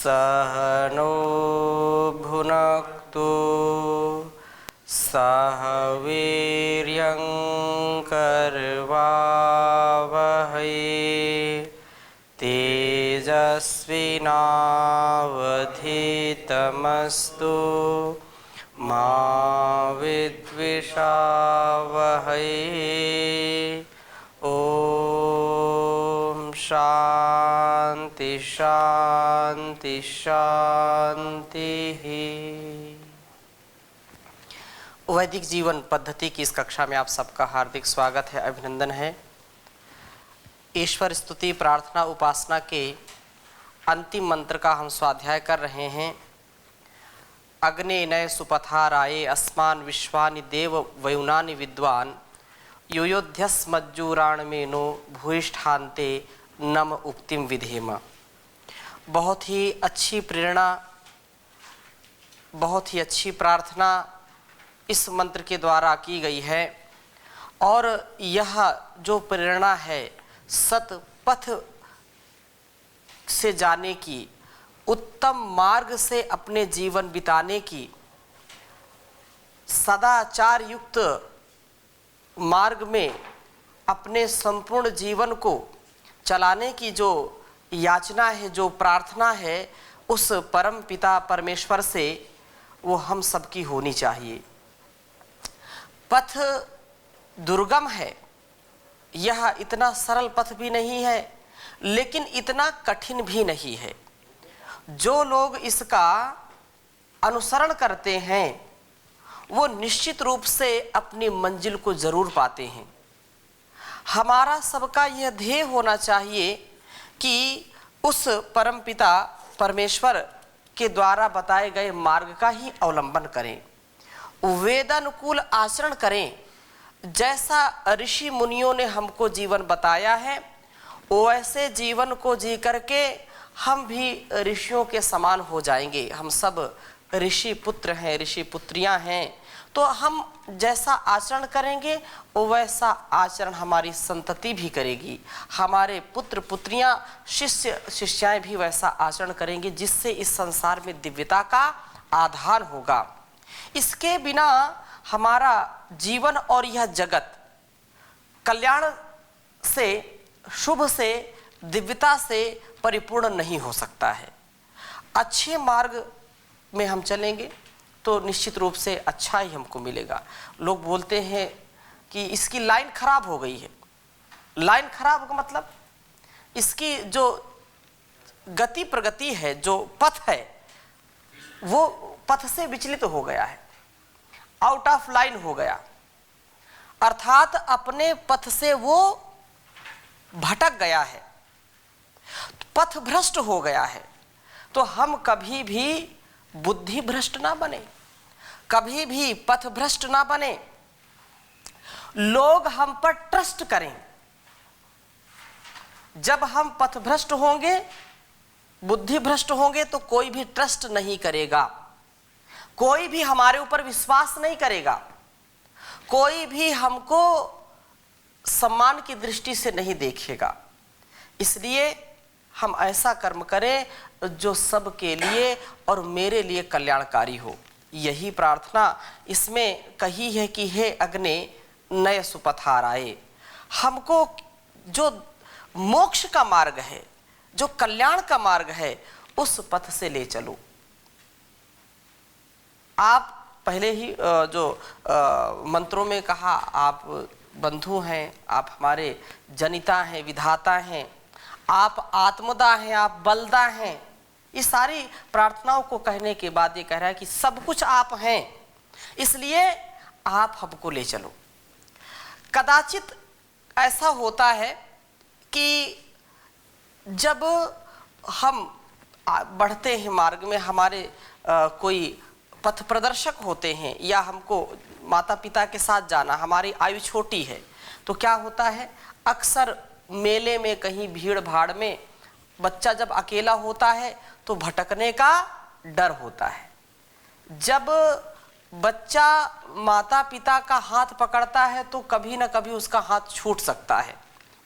सह नो भुनक्तु सह वीर्यं करवावहै तेजस्विनावधीतमस्तु मा विद्विषावहै। ओम शांति शांति शांति। वैदिक जीवन पद्धति की इस कक्षा में आप सबका हार्दिक स्वागत है, अभिनंदन है। ईश्वर स्तुति प्रार्थना उपासना के अंतिम मंत्र का हम स्वाध्याय कर रहे हैं। अग्ने नय सुपथाराये अस्मान विश्वानि देव वयुनानि विद्वान योयोध्यस्मज्जूराणमेनो भूयिष्ठान्ते नम उक्तिम विधेम। बहुत ही अच्छी प्रेरणा, बहुत ही अच्छी प्रार्थना इस मंत्र के द्वारा की गई है। और यह जो प्रेरणा है सत पथ से जाने की, उत्तम मार्ग से अपने जीवन बिताने की, सदाचार युक्त मार्ग में अपने संपूर्ण जीवन को चलाने की जो याचना है, जो प्रार्थना है, उस परम पिता परमेश्वर से वो हम सबकी होनी चाहिए। पथ दुर्गम है, यह इतना सरल पथ भी नहीं है, लेकिन इतना कठिन भी नहीं है। जो लोग इसका अनुसरण करते हैं वो निश्चित रूप से अपनी मंजिल को जरूर पाते हैं। हमारा सबका यह ध्येय होना चाहिए कि उस परमपिता परमेश्वर के द्वारा बताए गए मार्ग का ही अवलंबन करें, वेदानुकूल आचरण करें। जैसा ऋषि मुनियों ने हमको जीवन बताया है वैसे जीवन को जी करके हम भी ऋषियों के समान हो जाएंगे। हम सब ऋषि पुत्र हैं, ऋषि पुत्रियां हैं, तो हम जैसा आचरण करेंगे वैसा आचरण हमारी संतति भी करेगी, हमारे पुत्र पुत्रियां शिष्य शिष्याएं भी वैसा आचरण करेंगे, जिससे इस संसार में दिव्यता का आधार होगा। इसके बिना हमारा जीवन और यह जगत कल्याण से, शुभ से, दिव्यता से परिपूर्ण नहीं हो सकता है। अच्छे मार्ग में हम चलेंगे तो निश्चित रूप से अच्छा ही हमको मिलेगा। लोग बोलते हैं कि इसकी लाइन खराब हो गई है। लाइन खराब का मतलब इसकी जो गति प्रगति है, जो पथ है, वो पथ से विचलित हो गया है, आउट ऑफ लाइन हो गया, अर्थात अपने पथ से वो भटक गया है, पथ भ्रष्ट हो गया है। तो हम कभी भी बुद्धि भ्रष्ट ना बने, कभी भी पथ भ्रष्ट ना बने। लोग हम पर ट्रस्ट करें। जब हम पथ भ्रष्ट होंगे, बुद्धि भ्रष्ट होंगे, तो कोई भी ट्रस्ट नहीं करेगा, कोई भी हमारे ऊपर विश्वास नहीं करेगा, कोई भी हमको सम्मान की दृष्टि से नहीं देखेगा। इसलिए हम ऐसा कर्म करें जो सबके लिए और मेरे लिए कल्याणकारी हो। यही प्रार्थना इसमें कही है कि हे अग्ने नय सुपथाराये, हमको जो मोक्ष का मार्ग है, जो कल्याण का मार्ग है, उस पथ से ले चलो। आप पहले ही जो मंत्रों में कहा, आप बंधु हैं, आप हमारे जनिता हैं, विधाता हैं, आप आत्मदा हैं, आप बलदा हैं। इस सारी प्रार्थनाओं को कहने के बाद ये कह रहा है कि सब कुछ आप हैं, इसलिए आप हमको ले चलो। कदाचित ऐसा होता है कि जब हम बढ़ते हैं मार्ग में, हमारे कोई पथ प्रदर्शक होते हैं, या हमको माता पिता के साथ जाना, हमारी आयु छोटी है, तो क्या होता है, अक्सर मेले में, कहीं भीड़ भाड़ में बच्चा जब अकेला होता है तो भटकने का डर होता है। जब बच्चा माता पिता का हाथ पकड़ता है तो कभी ना कभी उसका हाथ छूट सकता है,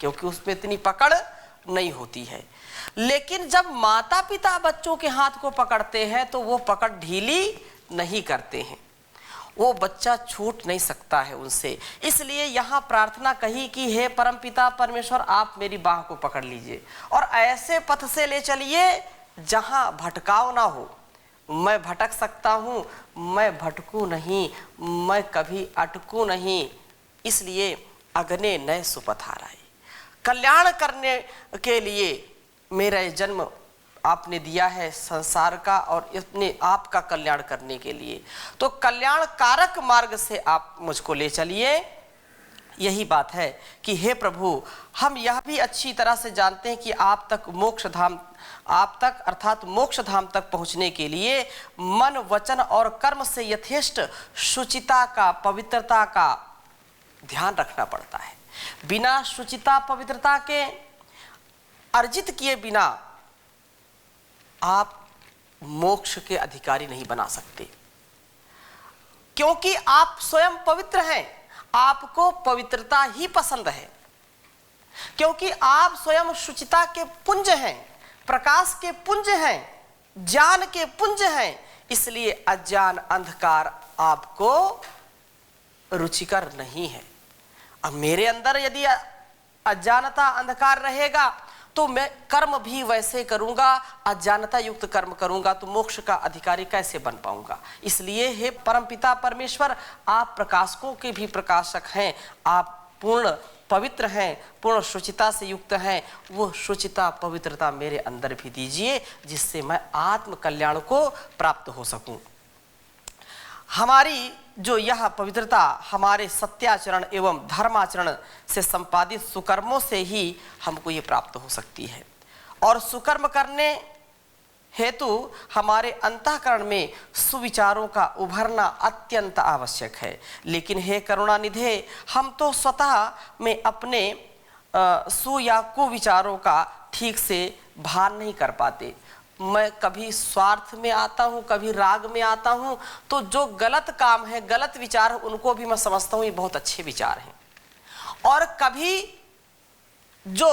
क्योंकि उसमें इतनी पकड़ नहीं होती है। लेकिन जब माता पिता बच्चों के हाथ को पकड़ते हैं तो वो पकड़ ढीली नहीं करते हैं, वो बच्चा छूट नहीं सकता है उनसे। इसलिए यहाँ प्रार्थना कही कि हे परमपिता परमेश्वर, आप मेरी बाह को पकड़ लीजिए और ऐसे पथ से ले चलिए जहाँ भटकाव ना हो। मैं भटक सकता हूँ, मैं भटकूँ नहीं, मैं कभी अटकूँ नहीं। इसलिए अगने नए सुपथाराए, कल्याण करने के लिए मेरा ये जन्म आपने दिया है संसार का और अपने आप का कल्याण करने के लिए। तो कल्याण कारक मार्ग से आप मुझको ले चलिए। यही बात है कि हे प्रभु, हम यह भी अच्छी तरह से जानते हैं कि आप तक मोक्ष धाम, आप तक अर्थात मोक्ष धाम तक पहुंचने के लिए मन वचन और कर्म से यथेष्ट शुचिता का, पवित्रता का ध्यान रखना पड़ता है। बिना शुचिता पवित्रता के अर्जित किए बिना आप मोक्ष के अधिकारी नहीं बना सकते, क्योंकि आप स्वयं पवित्र हैं। आपको पवित्रता ही पसंद है, क्योंकि आप स्वयं शुचिता के पुंज हैं, प्रकाश के पुंज हैं, ज्ञान के पुंज हैं। इसलिए अज्ञान अंधकार आपको रुचिकर नहीं है। अब मेरे अंदर यदि अज्ञानता अंधकार रहेगा तो मैं कर्म भी वैसे करूंगा, अज्ञानता युक्त कर्म करूंगा, तो मोक्ष का अधिकारी कैसे बन पाऊंगा। इसलिए हे परमपिता परमेश्वर, आप प्रकाशकों के भी प्रकाशक हैं, आप पूर्ण पवित्र हैं, पूर्ण शुचिता से युक्त हैं। वो शुचिता पवित्रता मेरे अंदर भी दीजिए, जिससे मैं आत्म कल्याण को प्राप्त हो सकूं। हमारी जो यह पवित्रता हमारे सत्याचरण एवं धर्माचरण से संपादित सुकर्मों से ही हमको ये प्राप्त हो सकती है। और सुकर्म करने हेतु हमारे अंतःकरण में सुविचारों का उभरना अत्यंत आवश्यक है। लेकिन हे करुणानिधे, हम तो स्वतः में अपने सु या कुविचारों का ठीक से भान नहीं कर पाते। मैं कभी स्वार्थ में आता हूँ, कभी राग में आता हूँ, तो जो गलत काम है, गलत विचार है, उनको भी मैं समझता हूँ ये बहुत अच्छे विचार हैं। और कभी जो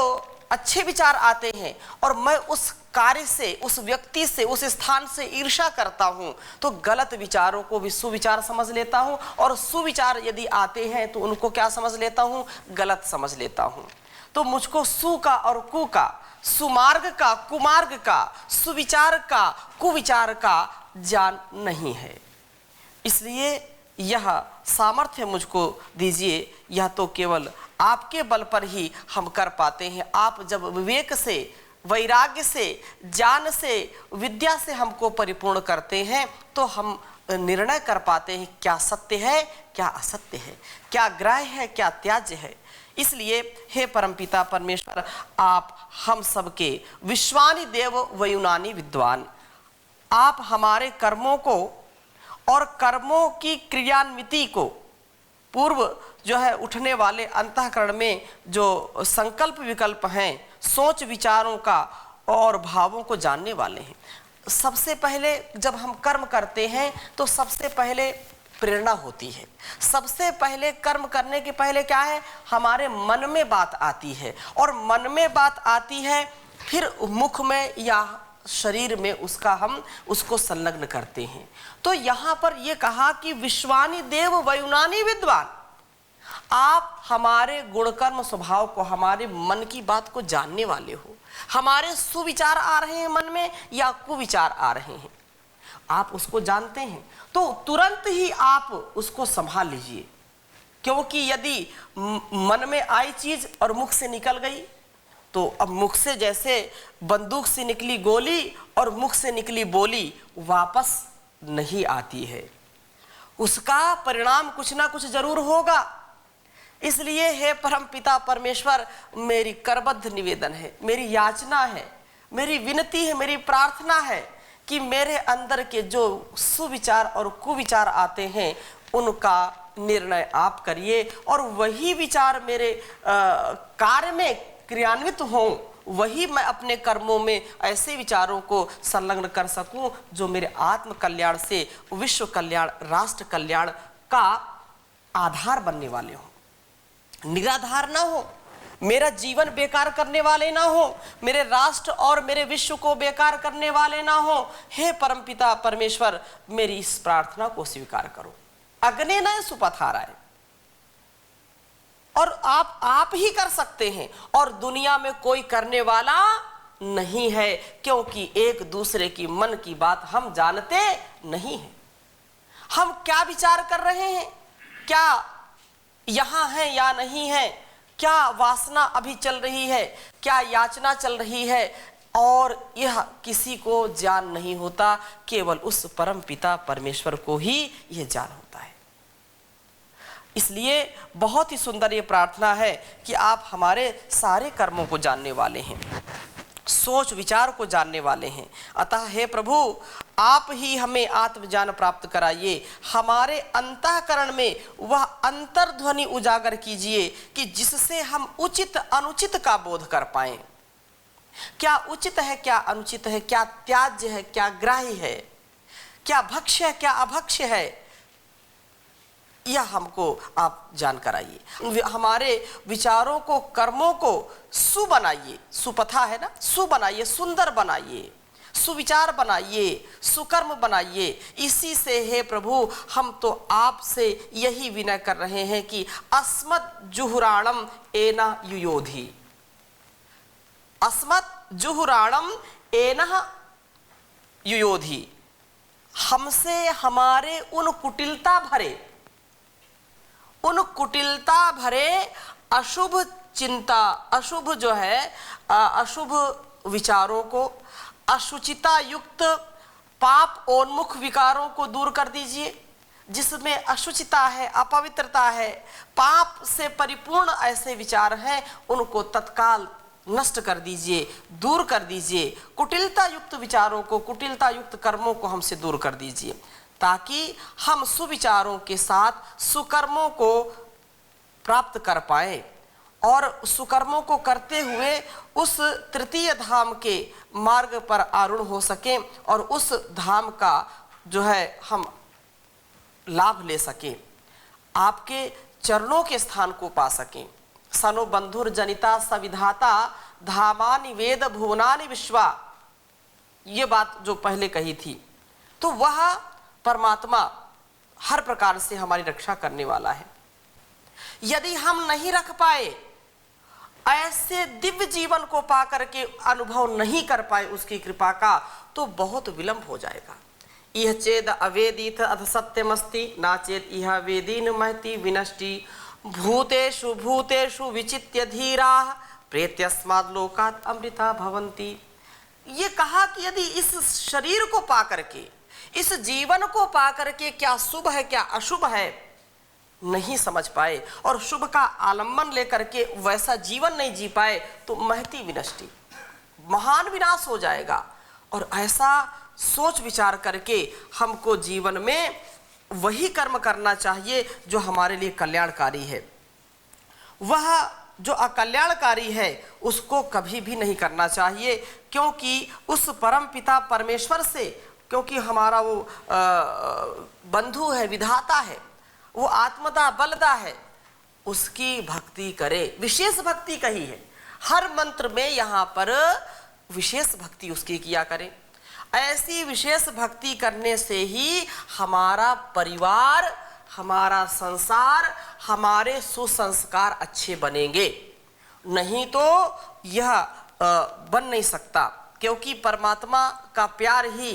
अच्छे विचार आते हैं और मैं उस कार्य से, उस व्यक्ति से, उस स्थान से ईर्ष्या करता हूँ, तो गलत विचारों को भी सुविचार समझ लेता हूँ, और सुविचार यदि आते हैं तो उनको क्या समझ लेता हूँ, गलत समझ लेता हूँ। तो मुझको सु का और कु का, सुमार्ग का, कुमार्ग का, सुविचार का, कुविचार का ज्ञान नहीं है। इसलिए यह सामर्थ्य मुझको दीजिए। यह तो केवल आपके बल पर ही हम कर पाते हैं। आप जब विवेक से, वैराग्य से, ज्ञान से, विद्या से हमको परिपूर्ण करते हैं तो हम निर्णय कर पाते हैं क्या सत्य है, क्या असत्य है, क्या ग्राह्य है, क्या त्याज्य है। इसलिए हे परमपिता परमेश्वर, आप हम सबके विश्वानि देव वयुनानि विद्वान, आप हमारे कर्मों को और कर्मों की क्रियान्विति को, पूर्व जो है उठने वाले अंतःकरण में जो संकल्प विकल्प हैं, सोच विचारों का और भावों को जानने वाले हैं। सबसे पहले जब हम कर्म करते हैं तो सबसे पहले प्रेरणा होती है। सबसे पहले कर्म करने के पहले क्या है, हमारे मन में बात आती है, और मन में बात आती है फिर मुख में या शरीर में हम उसको संलग्न करते हैं। तो यहाँ पर ये कहा कि विश्वानि देव वयुनानि विद्वान, आप हमारे गुणकर्म स्वभाव को, हमारे मन की बात को जानने वाले हो। हमारे सुविचार आ रहे हैं मन में या कुविचार आ रहे हैं, आप उसको जानते हैं, तो तुरंत ही आप उसको संभाल लीजिए। क्योंकि यदि मन में आई चीज और मुख से निकल गई, तो अब मुख से जैसे बंदूक से निकली गोली और मुख से निकली बोली वापस नहीं आती है, उसका परिणाम कुछ ना कुछ जरूर होगा। इसलिए हे परम पिता परमेश्वर, मेरी करबद्ध निवेदन है, मेरी याचना है, मेरी विनती है, मेरी प्रार्थना है कि मेरे अंदर के जो सुविचार और कुविचार आते हैं उनका निर्णय आप करिए, और वही विचार मेरे कार्य में क्रियान्वित हों, वही मैं अपने कर्मों में ऐसे विचारों को संलग्न कर सकूं जो मेरे आत्म कल्याण से विश्व कल्याण, राष्ट्र कल्याण का आधार बनने वाले हों, निराधार ना हो। मेरा जीवन बेकार करने वाले ना हो, मेरे राष्ट्र और मेरे विश्व को बेकार करने वाले ना हो। हे परमपिता परमेश्वर, मेरी इस प्रार्थना को स्वीकार करो। अग्ने न सुपथाराय, और आप ही कर सकते हैं, और दुनिया में कोई करने वाला नहीं है, क्योंकि एक दूसरे की मन की बात हम जानते नहीं हैं। हम क्या विचार कर रहे हैं, क्या यहां है या नहीं है, क्या वासना अभी चल रही है, क्या याचना चल रही है, और यह किसी को ज्ञान नहीं होता, केवल उस परम पिता परमेश्वर को ही यह ज्ञान होता है। इसलिए बहुत ही सुंदर ये प्रार्थना है कि आप हमारे सारे कर्मों को जानने वाले हैं, सोच विचार को जानने वाले हैं। अतः हे प्रभु, आप ही हमें आत्मज्ञान प्राप्त कराइए, हमारे अंतःकरण में वह अंतर्ध्वनि उजागर कीजिए कि जिससे हम उचित अनुचित का बोध कर पाएं। क्या उचित है, क्या अनुचित है, क्या त्याज्य है, क्या ग्राह्य है, क्या भक्ष्य है, क्या अभक्ष्य है, यह हमको आप जान कराइए। हमारे विचारों को, कर्मों को सुबनाइए, सुपथा है ना, सुबनाइए, सुंदर बनाइए, सुविचार बनाइए, सुकर्म बनाइए। इसी से हे प्रभु, हम तो आपसे यही विनय कर रहे हैं कि अस्मत् जुहुराणम एना युयोधि, अस्मत् जुहुराणम एना युयोधि। हमसे हमारे उन कुटिलता भरे अशुभ चिंता, अशुभ जो है अशुभ विचारों को, अशुचिता युक्त पाप उन्मुख विकारों को दूर कर दीजिए। जिसमें अशुचिता है, अपवित्रता है, पाप से परिपूर्ण ऐसे विचार हैं, उनको तत्काल नष्ट कर दीजिए, दूर कर दीजिए। कुटिलता युक्त विचारों को, कुटिलता युक्त कर्मों को हमसे दूर कर दीजिए, ताकि हम सुविचारों के साथ सुकर्मों को प्राप्त कर पाए, और सुकर्मों को करते हुए उस तृतीय धाम के मार्ग पर आरूढ़ हो सकें, और उस धाम का जो है हम लाभ ले सकें, आपके चरणों के स्थान को पा सकें। सनो बंधुर जनिता सविधाता धामानि वेद भुवनानि विश्वा, ये बात जो पहले कही थी, तो वह परमात्मा हर प्रकार से हमारी रक्षा करने वाला है। यदि हम नहीं रख पाए, ऐसे दिव्य जीवन को पाकर के अनुभव नहीं कर पाए उसकी कृपा का, तो बहुत विलंब हो जाएगा। यह चेद अवेदित अथ सत्यमस्ति, ना चेत यह वेदीन महति विनष्टि, भूतेषु भूतेषु विचित्य धीरा प्रेत्यस्माद् लोकात् अमृता भवन्ति। ये कहा कि यदि इस शरीर को पाकर के, इस जीवन को पाकर के क्या शुभ है क्या अशुभ है नहीं समझ पाए, और शुभ का आलम्बन लेकर के वैसा जीवन नहीं जी पाए, तो महती विनष्टि, महान विनाश हो जाएगा। और ऐसा सोच विचार करके हमको जीवन में वही कर्म करना चाहिए जो हमारे लिए कल्याणकारी है। वह जो अकल्याणकारी है उसको कभी भी नहीं करना चाहिए, क्योंकि उस परम पिता परमेश्वर से, क्योंकि हमारा वो बंधु है, विधाता है, वो आत्मदा बलदा है, उसकी भक्ति करे। विशेष भक्ति कही है, हर मंत्र में यहाँ पर विशेष भक्ति उसकी किया करें। ऐसी विशेष भक्ति करने से ही हमारा परिवार, हमारा संसार, हमारे सुसंस्कार अच्छे बनेंगे, नहीं तो यह बन नहीं सकता। क्योंकि परमात्मा का प्यार ही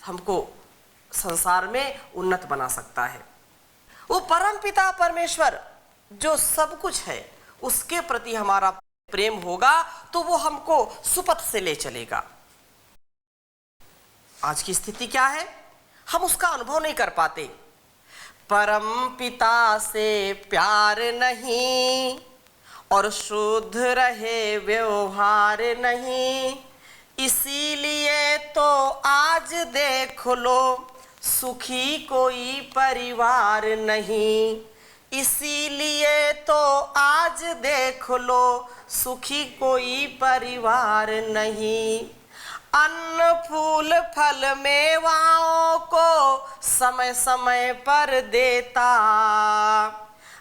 हमको संसार में उन्नत बना सकता है। वो परम पिता परमेश्वर जो सब कुछ है, उसके प्रति हमारा प्रेम होगा तो वो हमको सुपथ से ले चलेगा। आज की स्थिति क्या है, हम उसका अनुभव नहीं कर पाते। परम पिता से प्यार नहीं और शुद्ध रहे व्यवहार नहीं, इसीलिए तो आज देख लो सुखी कोई परिवार नहीं, इसीलिए तो आज देख लो सुखी कोई परिवार नहीं। अन्न फूल फल मेवाओं को समय समय पर देता,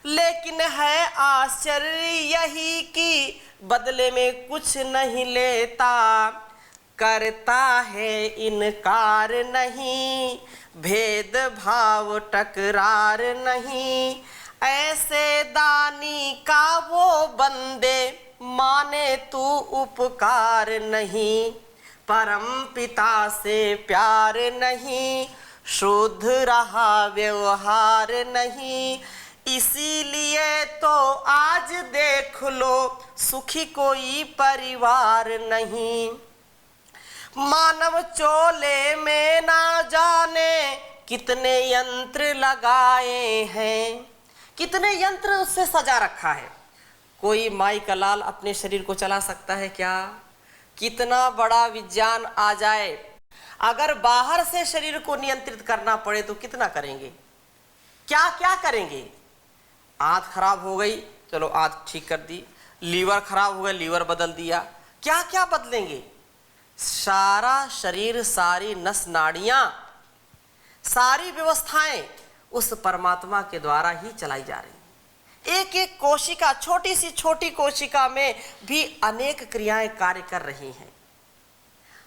लेकिन है आश्चर्य यही कि बदले में कुछ नहीं लेता, करता है इनकार नहीं, भेदभाव टकरार नहीं, ऐसे दानी का वो बंदे माने तू उपकार नहीं, परम पिता से प्यार नहीं, शुद्ध रहा व्यवहार नहीं, इसीलिए तो आज देख लो सुखी कोई परिवार नहीं। मानव चोले में ना जाने कितने यंत्र लगाए हैं, कितने यंत्र उससे सजा रखा है। कोई माई का लाल अपने शरीर को चला सकता है क्या? कितना बड़ा विज्ञान आ जाए, अगर बाहर से शरीर को नियंत्रित करना पड़े तो कितना करेंगे, क्या क्या करेंगे। आंत खराब हो गई, चलो आंत ठीक कर दी, लीवर खराब हो गया, लीवर बदल दिया, क्या क्या बदलेंगे। सारा शरीर, सारी नस नाड़ियां, सारी व्यवस्थाएं उस परमात्मा के द्वारा ही चलाई जा रही हैं। एक एक कोशिका, छोटी सी छोटी कोशिका में भी अनेक क्रियाएं कार्य कर रही हैं।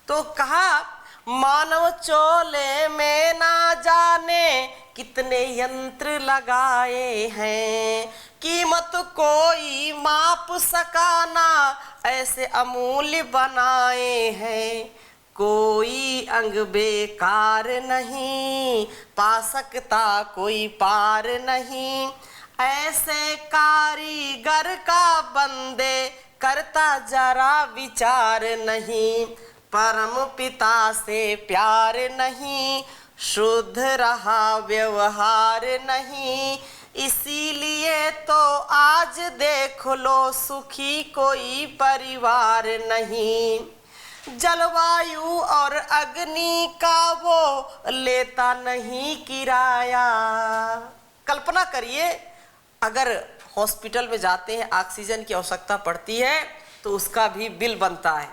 तो कहा मानव चोले में ना जाने कितने यंत्र लगाए हैं, कीमत कोई माप सका ना ऐसे अमूल्य बनाए हैं, कोई अंग बेकार नहीं, पा सकता कोई पार नहीं, ऐसे कारीगर का बंदे करता जरा विचार नहीं, परम पिता से प्यार नहीं, शुद्ध रहा व्यवहार नहीं, इसीलिए तो आज देख लो सुखी कोई परिवार नहीं। जलवायु और अग्नि का वो लेता नहीं किराया। कल्पना करिए, अगर हॉस्पिटल में जाते हैं, ऑक्सीजन की आवश्यकता पड़ती है तो उसका भी बिल बनता है,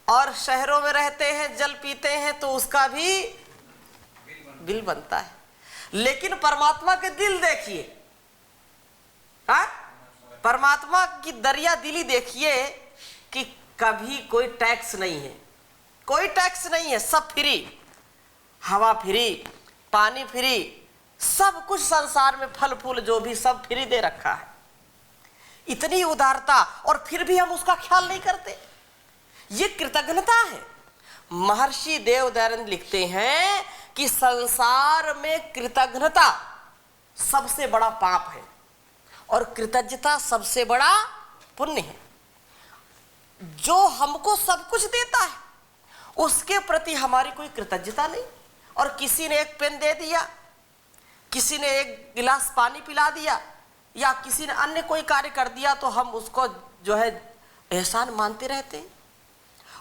और शहरों में रहते हैं, जल पीते हैं तो उसका भी बिल बनता है। लेकिन परमात्मा के दिल देखिए, परमात्मा की दरिया दिली देखिए कि कभी कोई टैक्स नहीं है, कोई टैक्स नहीं है, सब फ्री, हवा फ्री, पानी फ्री, सब कुछ संसार में फल फूल जो भी सब फ्री दे रखा है। इतनी उदारता, और फिर भी हम उसका ख्याल नहीं करते। ये कृतज्ञता है। महर्षि देव दयानंद लिखते हैं कि संसार में कृतज्ञता सबसे बड़ा पाप है और कृतज्ञता सबसे बड़ा पुण्य है। जो हमको सब कुछ देता है उसके प्रति हमारी कोई कृतज्ञता नहीं, और किसी ने एक पेन दे दिया, किसी ने एक गिलास पानी पिला दिया, या किसी ने अन्य कोई कार्य कर दिया तो हम उसको जो है एहसान मानते रहते हैं।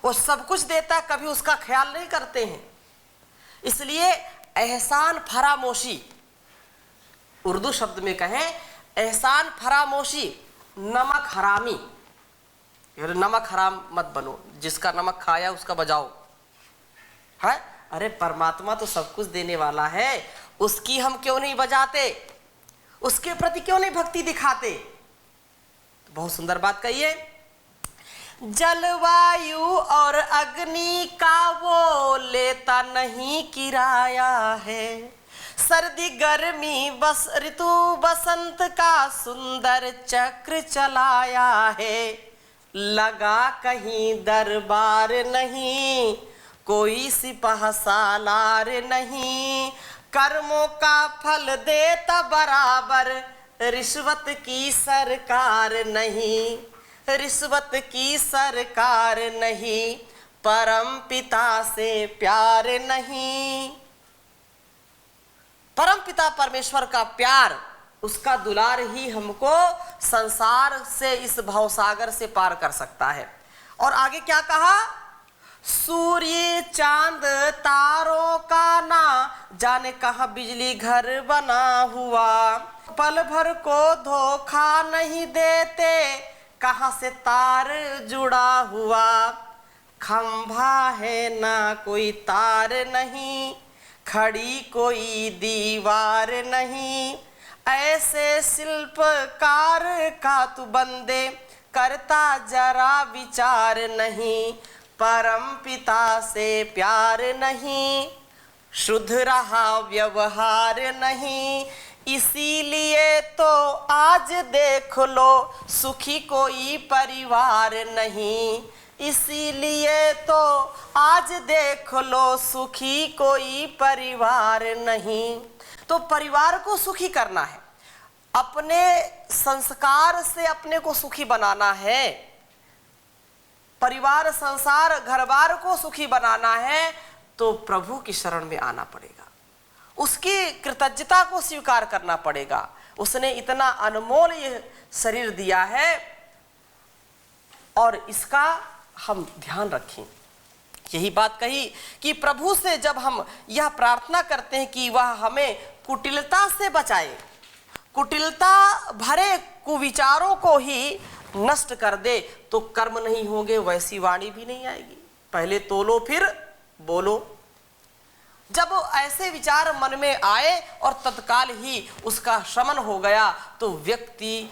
वो सब कुछ देता है, कभी उसका ख्याल नहीं करते हैं। इसलिए एहसान फरामोशी, उर्दू शब्द में कहें एहसान फरामोशी, नमक हरामी। नमक हराम मत बनो, जिसका नमक खाया उसका बजाओ है। अरे परमात्मा तो सब कुछ देने वाला है, उसकी हम क्यों नहीं बजाते, उसके प्रति क्यों नहीं भक्ति दिखाते। बहुत सुंदर बात कही है। जलवायु और अग्नि का वो लेता नहीं किराया है, सर्दी गर्मी बस ऋतु बसंत का सुंदर चक्र चलाया है। लगा कहीं दरबार नहीं, कोई सिपह सालार नहीं, कर्मों का फल देता बराबर, रिश्वत की सरकार नहीं, रिश्वत की सरकार नहीं, परम पिता से प्यार नहीं। परम पिता परमेश्वर का प्यार, उसका दुलार ही हमको संसार से, इस भवसागर से पार कर सकता है। और आगे क्या कहा, सूर्य चांद तारों का ना जाने कहाँ बिजली घर बना हुआ, पल भर को धोखा नहीं देते, कहाँ से तार जुड़ा हुआ, खंभा है ना कोई तार नहीं, खड़ी कोई दीवार नहीं, ऐसे शिल्पकार का तू बंदे करता जरा विचार नहीं, परम पिता से प्यार नहीं, शुद्ध रहा व्यवहार नहीं, इसीलिए तो आज देख लो सुखी कोई परिवार नहीं, इसीलिए तो आज देख लो सुखी कोई परिवार नहीं। तो परिवार को सुखी करना है, अपने संस्कार से अपने को सुखी बनाना है, परिवार संसार घरबार को सुखी बनाना है, तो प्रभु की शरण में आना पड़ेगा, उसकी कृतज्ञता को स्वीकार करना पड़ेगा। उसने इतना अनमोल ये शरीर दिया है और इसका हम ध्यान रखें। यही बात कही कि प्रभु से जब हम यह प्रार्थना करते हैं कि वह हमें कुटिलता से बचाए, कुटिलता भरे कुविचारों को ही नष्ट कर दे, तो कर्म नहीं होंगे, वैसी वाणी भी नहीं आएगी। पहले तोलो फिर बोलो। जब ऐसे विचार मन में आए और तत्काल ही उसका शमन हो गया, तो व्यक्ति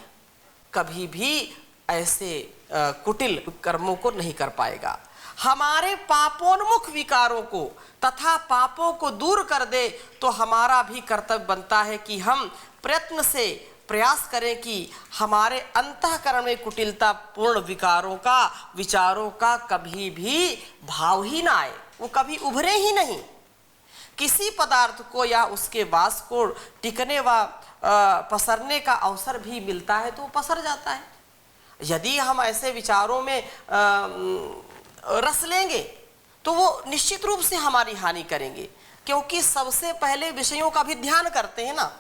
कभी भी ऐसे कुटिल कर्मों को नहीं कर पाएगा। हमारे पापोन्मुख विकारों को तथा पापों को दूर कर दे, तो हमारा भी कर्तव्य बनता है कि हम प्रयत्न से प्रयास करें कि हमारे अंतःकरण में कुटिलता पूर्ण विकारों का विचारों का कभी भी भाव ही ना आए, वो कभी उभरे ही नहीं। किसी पदार्थ को या उसके वास को टिकने व पसरने का अवसर भी मिलता है तो वो पसर जाता है। यदि हम ऐसे विचारों में रस लेंगे तो वो निश्चित रूप से हमारी हानि करेंगे, क्योंकि सबसे पहले विषयों का भी ध्यान करते हैं ना।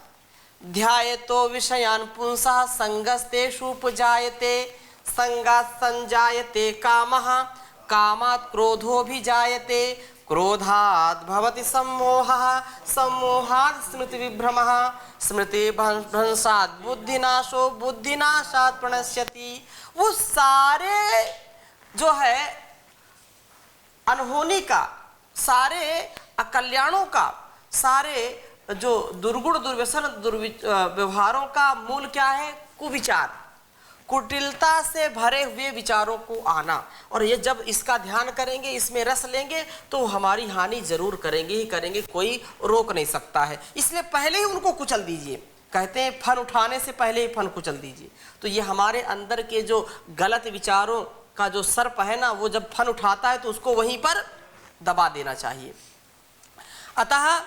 ध्यायतो विषयान पुंसः संगस्तेषु उपजायते, संगात् संजायते कामः, कामात् क्रोधोऽभिजायते, क्रोधात् भवति सम्मोहः, सम्मोहात् स्मृतिविभ्रमः, स्मृतिभ्रंशात् बुद्धिनाशो, बुद्धिनाशात् प्रणश्यति। वो सारे जो है अनहोनी का, सारे अकल्याणों का, सारे जो दुर्गुण दुर्व्यसन दुर्व्यवहारों का मूल क्या है? कुविचार, कुटिलता से भरे हुए विचारों को आना। और ये जब इसका ध्यान करेंगे, इसमें रस लेंगे, तो हमारी हानि जरूर करेंगे ही करेंगे, कोई रोक नहीं सकता है। इसलिए पहले ही उनको कुचल दीजिए। कहते हैं फन उठाने से पहले ही फन कुचल दीजिए। तो ये हमारे अंदर के जो गलत विचारों का जो सर्प है ना, वो जब फन उठाता है तो उसको वहीं पर दबा देना चाहिए। अतः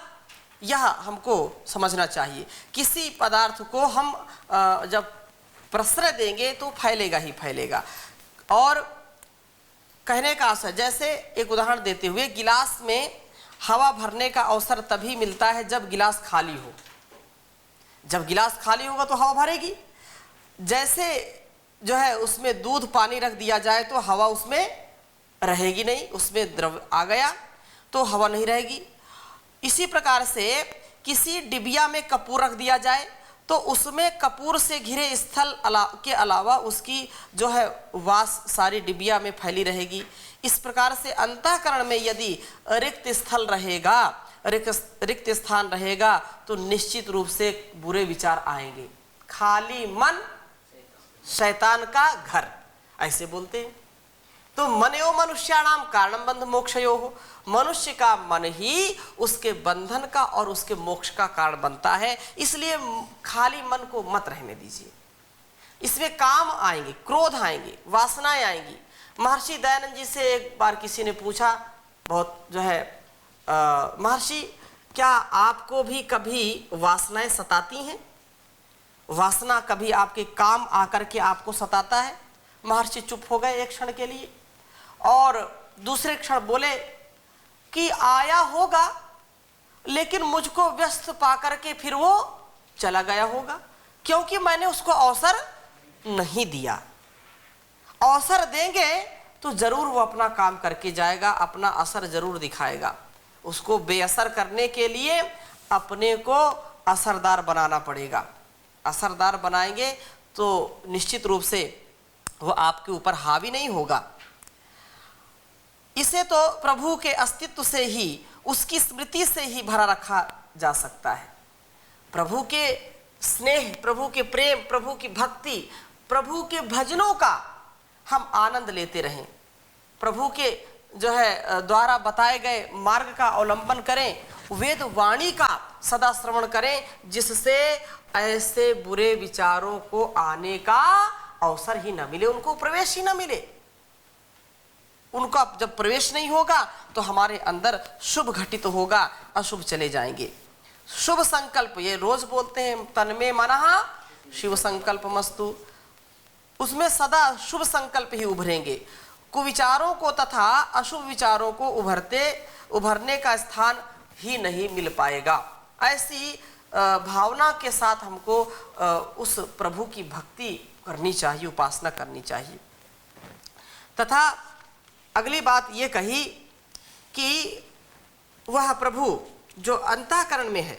यह हमको समझना चाहिए, किसी पदार्थ को हम जब प्रश्रय देंगे तो फैलेगा ही फैलेगा। और कहने का आशय, जैसे एक उदाहरण देते हुए, गिलास में हवा भरने का अवसर तभी मिलता है जब गिलास खाली हो। जब गिलास खाली होगा तो हवा भरेगी। जैसे जो है उसमें दूध पानी रख दिया जाए तो हवा उसमें रहेगी नहीं, उसमें द्रव आ गया तो हवा नहीं रहेगी। इसी प्रकार से किसी डिबिया में कपूर रख दिया जाए तो उसमें कपूर से घिरे स्थल के अलावा उसकी जो है वास सारी डिबिया में फैली रहेगी। इस प्रकार से अंतःकरण में यदि रिक्त स्थल रहेगा, रिक्त स्थान रहेगा, तो निश्चित रूप से बुरे विचार आएंगे। खाली मन शैतान का घर, ऐसे बोलते हैं। तो मनो मनुष्याणाम कारणम बंध मोक्षयो हो, मनुष्य का मन ही उसके बंधन का और उसके मोक्ष का कारण बनता है। इसलिए खाली मन को मत रहने दीजिए। इसमें काम आएंगे, क्रोध आएंगे, वासनाएं आएंगी। महर्षि दयानंद जी से एक बार किसी ने पूछा, बहुत जो है, महर्षि क्या आपको भी कभी वासनाएं सताती हैं? वासना कभी आपके काम आकर के आपको सताता है? महर्षि चुप हो गए एक क्षण के लिए और दूसरे क्षण बोले कि आया होगा, लेकिन मुझको व्यस्त पाकर के फिर वो चला गया होगा, क्योंकि मैंने उसको अवसर नहीं दिया। अवसर देंगे तो जरूर वो अपना काम करके जाएगा, अपना असर जरूर दिखाएगा। उसको बेअसर करने के लिए अपने को असरदार बनाना पड़ेगा। असरदार बनाएंगे तो निश्चित रूप से वो आपके ऊपर हावी नहीं होगा। इसे तो प्रभु के अस्तित्व से ही, उसकी स्मृति से ही भरा रखा जा सकता है। प्रभु के स्नेह, प्रभु के प्रेम, प्रभु की भक्ति, प्रभु के भजनों का हम आनंद लेते रहें। प्रभु के जो है द्वारा बताए गए मार्ग का अवलंबन करें, वेद वाणी का सदा श्रवण करें, जिससे ऐसे बुरे विचारों को आने का अवसर ही न मिले, उनको प्रवेश ही न मिले। उनका जब प्रवेश नहीं होगा तो हमारे अंदर शुभ घटित होगा, अशुभ चले जाएंगे। शुभ संकल्प, ये रोज बोलते हैं, तन्मे मनः शिव संकल्प मस्तु, उसमें सदा शुभ संकल्प ही उभरेंगे। कुविचारों को तथा अशुभ विचारों को उभरने का स्थान ही नहीं मिल पाएगा। ऐसी भावना के साथ हमको उस प्रभु की भक्ति करनी चाहिए, उपासना करनी चाहिए। तथा अगली बात ये कही कि वह प्रभु जो अंतःकरण में है,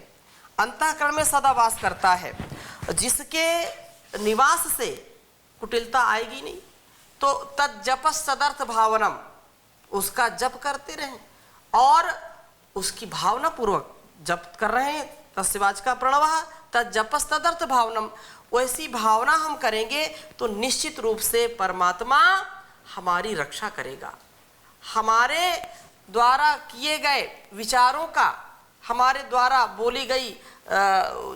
अंतःकरण में सदा वास करता है, जिसके निवास से कुटिलता आएगी नहीं, तो तज्जपस सदर्थ भावनम, उसका जप करते रहें और उसकी भावना पूर्वक जप कर रहे हैं। तस्वाच का प्रणवः तज्जपस तदर्थ भावनम, वैसी भावना हम करेंगे तो निश्चित रूप से परमात्मा हमारी रक्षा करेगा। हमारे द्वारा किए गए विचारों का, हमारे द्वारा बोली गई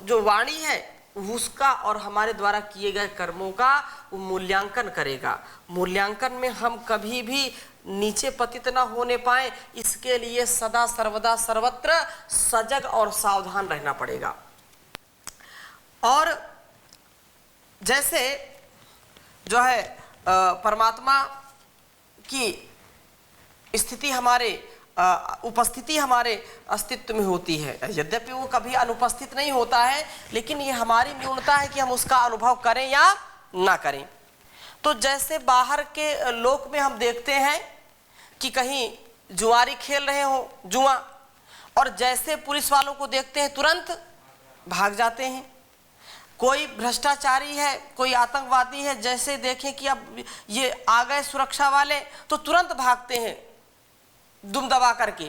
जो वाणी है उसका और हमारे द्वारा किए गए कर्मों का वो मूल्यांकन करेगा। मूल्यांकन में हम कभी भी नीचे पतित न होने पाए, इसके लिए सदा सर्वदा सर्वत्र सजग और सावधान रहना पड़ेगा। और जैसे जो है परमात्मा की स्थिति हमारे उपस्थिति हमारे अस्तित्व में होती है, यद्यपि वो कभी अनुपस्थित नहीं होता है, लेकिन ये हमारी न्यूनता है कि हम उसका अनुभव करें या ना करें। तो जैसे बाहर के लोक में हम देखते हैं कि कहीं जुआरी खेल रहे हो जुआ, और जैसे पुलिस वालों को देखते हैं तुरंत भाग जाते हैं। कोई भ्रष्टाचारी है, कोई आतंकवादी है, जैसे देखें कि अब ये आ गए सुरक्षा वाले तो तुरंत भागते हैं दुम दबा करके।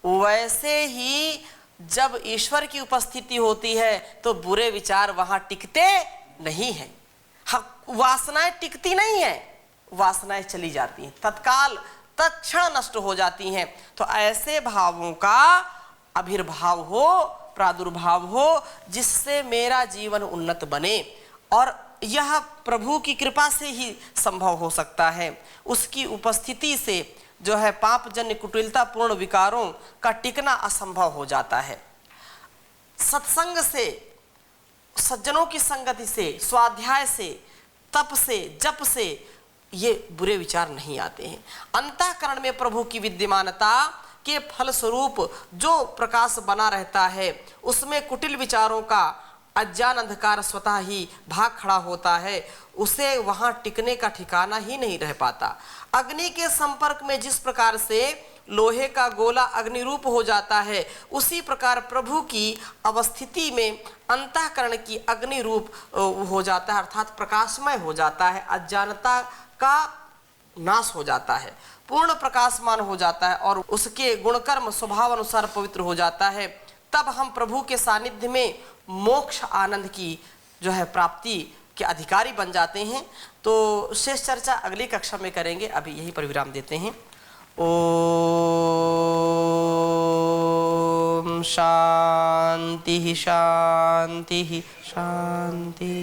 वैसे ही जब ईश्वर की उपस्थिति होती है तो बुरे विचार वहां टिकते नहीं हैं। वासनाएं टिकती नहीं है, वासनाएं चली जाती हैं, तत्काल तत्क्षण नष्ट हो जाती हैं। तो ऐसे भावों का आविर्भाव हो, प्रादुर्भाव हो, जिससे मेरा जीवन उन्नत बने, और यह प्रभु की कृपा से ही संभव हो सकता है। उसकी उपस्थिति से जो है पापजन्य कुटिलता पूर्ण विकारों का टिकना असंभव हो जाता है। सत्संग से, सज्जनों की संगति से, स्वाध्याय से, तप से, जप से ये बुरे विचार नहीं आते हैं। अंतःकरण में प्रभु की विद्यमानता के फलस्वरूप जो प्रकाश बना रहता है, उसमें कुटिल विचारों का अज्ञान अंधकार स्वतः ही भाग खड़ा होता है, उसे वहां टिकने का ठिकाना ही नहीं रह पाता। अग्नि के संपर्क में जिस प्रकार से लोहे का गोला अग्नि रूप हो जाता है, उसी प्रकार प्रभु की अवस्थिति में अंतःकरण की अग्नि रूप हो जाता है, अर्थात प्रकाशमय हो जाता है, अज्ञानता का नाश हो जाता है, पूर्ण प्रकाशमान हो जाता है और उसके गुणकर्म स्वभाव अनुसार पवित्र हो जाता है। तब हम प्रभु के सानिध्य में मोक्ष आनंद की जो है प्राप्ति के अधिकारी बन जाते हैं। तो शेष चर्चा अगली कक्षा में करेंगे, अभी यहीं पर विराम देते हैं। ओम शांति शांति शांति।